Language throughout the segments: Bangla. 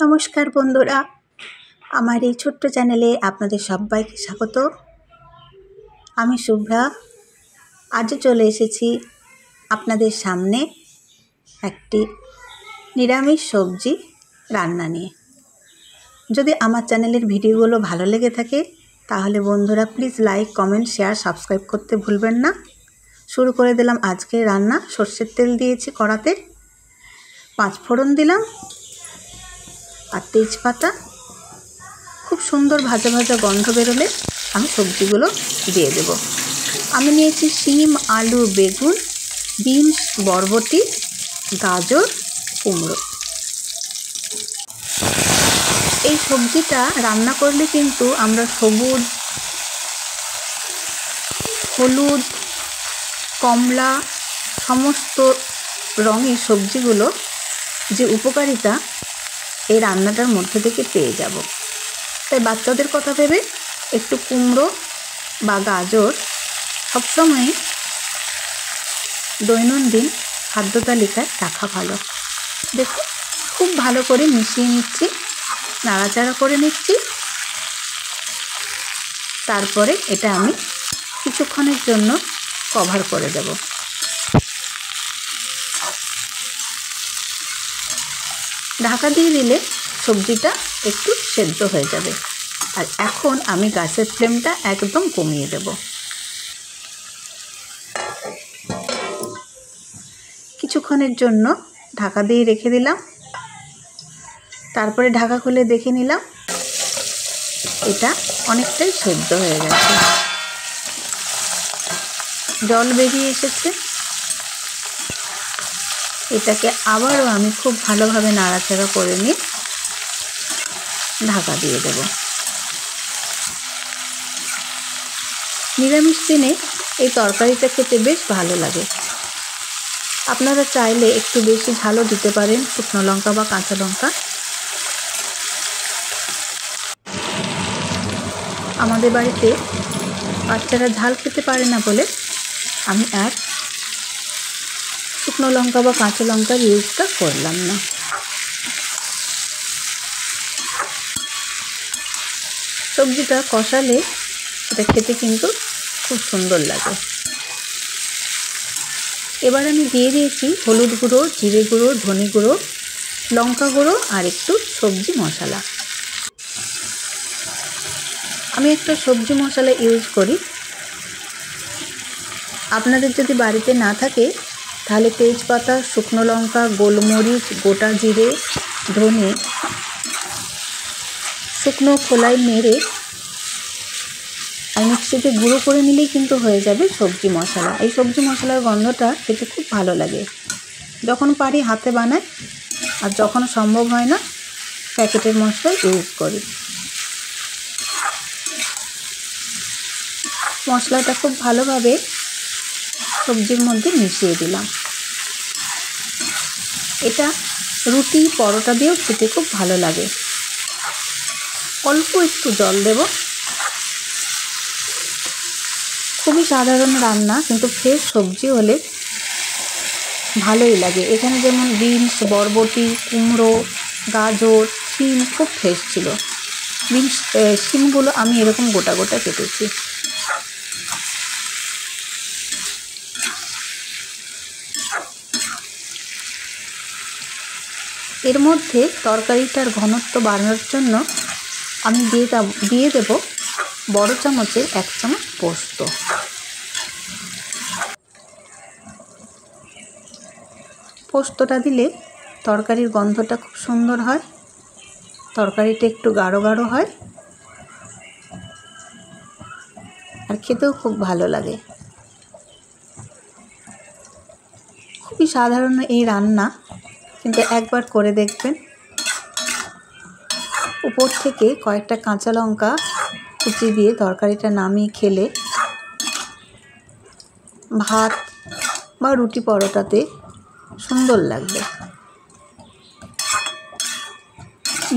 নমস্কার বন্ধুরা, আমার এই ছোট্ট চ্যানেলে আপনাদের সবাইকে স্বাগত। আমি শুভ্রা। আজও চলে এসেছি আপনাদের সামনে একটি নিরামিষ সবজি রান্না নিয়ে। যদি আমার চ্যানেলের ভিডিওগুলো ভালো লেগে থাকে তাহলে বন্ধুরা please like, comment, share, subscribe করতে ভুলবেন না। শুরু করে দিলাম আজকের রান্না। সর্ষের তেল দিয়েছি কড়াতে, 5 ফোড়ন দিলাম আর তেজপাতা। খুব সুন্দর ভাজা ভাজা গন্ধ বেরোলে আমি সবজিগুলো দিয়ে দেব। আমি নিয়েছি শিম, আলু, বেগুন, বিনস, বরবটি, গাজর, কুমড়ো। এই সবজিটা রান্না করলে কিন্তু আমরা সবুজ, হলুদ, কমলা সমস্ত রঙের সবজিগুলো যে উপকারিতা এই রান্নাটার মধ্যে থেকে পেয়ে যাব। তাই বাচ্চাদের কথা ভেবে একটু কুমড়ো বা গাজর সবসময় দৈনন্দিন খাদ্য তালিকায় রাখা ভালো। দেখুন, খুব ভালো করে মিশিয়ে নিচ্ছি, নাড়াচাড়া করে নিচ্ছি। তারপরে এটা আমি কিছুক্ষণের জন্য কভার করে দেব। ঢাকা দিয়ে দিলে সবজিটা একটু সেদ্ধ হয়ে যাবে। আর এখন আমি গ্যাসের ফ্লেমটা একদম কমিয়ে দেব। কিছুক্ষণের জন্য ঢাকা দিয়ে রেখে দিলাম। তারপরে ঢাকা খুলে দেখে নিলাম, এটা অনেকটাই সেদ্ধ হয়ে গেছে, জল বেরিয়ে এসেছে। এটাকে আবারও আমি খুব ভালোভাবে নাড়াচাড়া করে নিয়ে ঢাকা দিয়ে দেব। নিরামিষ দিনে এই তরকারিটা খেতে বেশ ভালো লাগে। আপনারা চাইলে একটু বেশি ঝালও দিতে পারেন, শুকনো লঙ্কা বা কাঁচা লঙ্কা। আমাদের বাড়িতে বাচ্চারা ঝাল খেতে পারে না বলে আমি আর শুকনো লঙ্কা বা কাঁচা লঙ্কার ইউজটা করলাম না। সবজিটা কষালে এটা খেতে কিন্তু খুব সুন্দর লাগে। এবার আমি দিয়ে দিয়েছি হলুদ গুঁড়ো, জিরে গুঁড়ো, ধনে গুঁড়ো, লঙ্কা গুঁড়ো আর একটু সবজি মশলা। আমি একটা সবজি মশলা ইউজ করি। আপনাদের যদি বাড়িতে না থাকে তাহলে তেজপাতা, শুকনো লঙ্কা, গোলমরিচ, গোটা জিরে, ধনে শুকনো খোলায় নেড়ে আর মিক্সিতে গুঁড়ো করে নিলেই কিন্তু হয়ে যাবে সবজি মশলা। এই সবজি মশলার গন্ধটা খেতে খুব ভালো লাগে। যখন পারি হাতে বানাই, আর যখন সম্ভব হয় না প্যাকেটের মশলা ইউজ করি। মশলাটা খুব ভালোভাবে সবজির মধ্যে মিশিয়ে দিলাম। এটা রুটি, পরোটা দিয়েও খেতে খুব ভালো লাগে। অল্প একটু জল দেব। খুবই সাধারণ রান্না, কিন্তু ফ্রেশ সবজি হলে ভালোই লাগে। এখানে যেমন বিনস, বরবটি, কুমড়ো, গাজর, শিম খুব ফ্রেশ ছিল। শিমগুলো আমি এরকম গোটা গোটা কেটেছি। এর মধ্যে তরকারিটার ঘনত্ব বাড়ানোর জন্য আমি দিয়ে দেব বড় চামচের 1 চামচ পোস্ত। পোস্তটা দিলে তরকারির গন্ধটা খুব সুন্দর হয়, তরকারিটা একটু গাঢ় গাঢ় হয় আর খেতেও খুব ভালো লাগে। খুবই সাধারণ এই রান্না, কিন্তু একবার করে দেখবেন। উপর থেকে কয়েকটা কাঁচা লঙ্কা কুচি দিয়ে তরকারিটা নামিয়ে খেলে ভাত বা রুটি পরোটাতে সুন্দর লাগবে।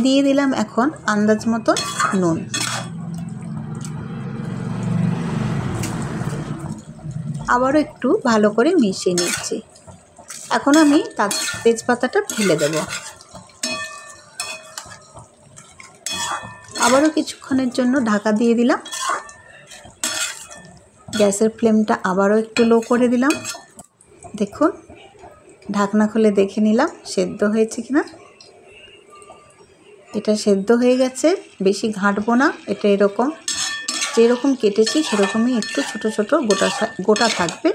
দিয়ে দিলাম এখন আন্দাজ মতো নুন। আবারও একটু ভালো করে মিশিয়ে নিচ্ছি। এখন আমি তেজপাতাটা ফেলে দেব। আবারও কিছুক্ষণের জন্য ঢাকা দিয়ে দিলাম। গ্যাসের ফ্লেমটা আবারও একটু লো করে দিলাম। দেখুন, ঢাকনা খুলে দেখে নিলাম সেদ্ধ হয়েছে কিনা। এটা সেদ্ধ হয়ে গেছে, বেশি ঘাঁটবো না। এটা এরকম যেরকম কেটেছি সেরকমই একটু ছোট ছোট গোটা থাকবে,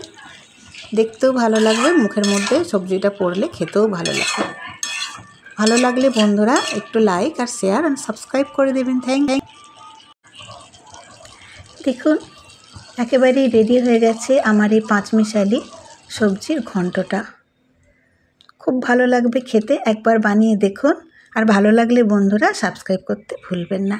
দেখতেও ভালো লাগবে, মুখের মধ্যে সবজিটা পড়লে খেতেও ভালো লাগবে। ভালো লাগলে বন্ধুরা একটু লাইক আর শেয়ার আর সাবস্ক্রাইব করে দেবেন। Thank you. দেখুন, একেবারেই রেডি হয়ে গেছে আমার এই পাঁচমিশালি সবজির ঘন্টটা। খুব ভালো লাগবে খেতে, একবার বানিয়ে দেখুন। আর ভালো লাগলে বন্ধুরা সাবস্ক্রাইব করতে ভুলবেন না।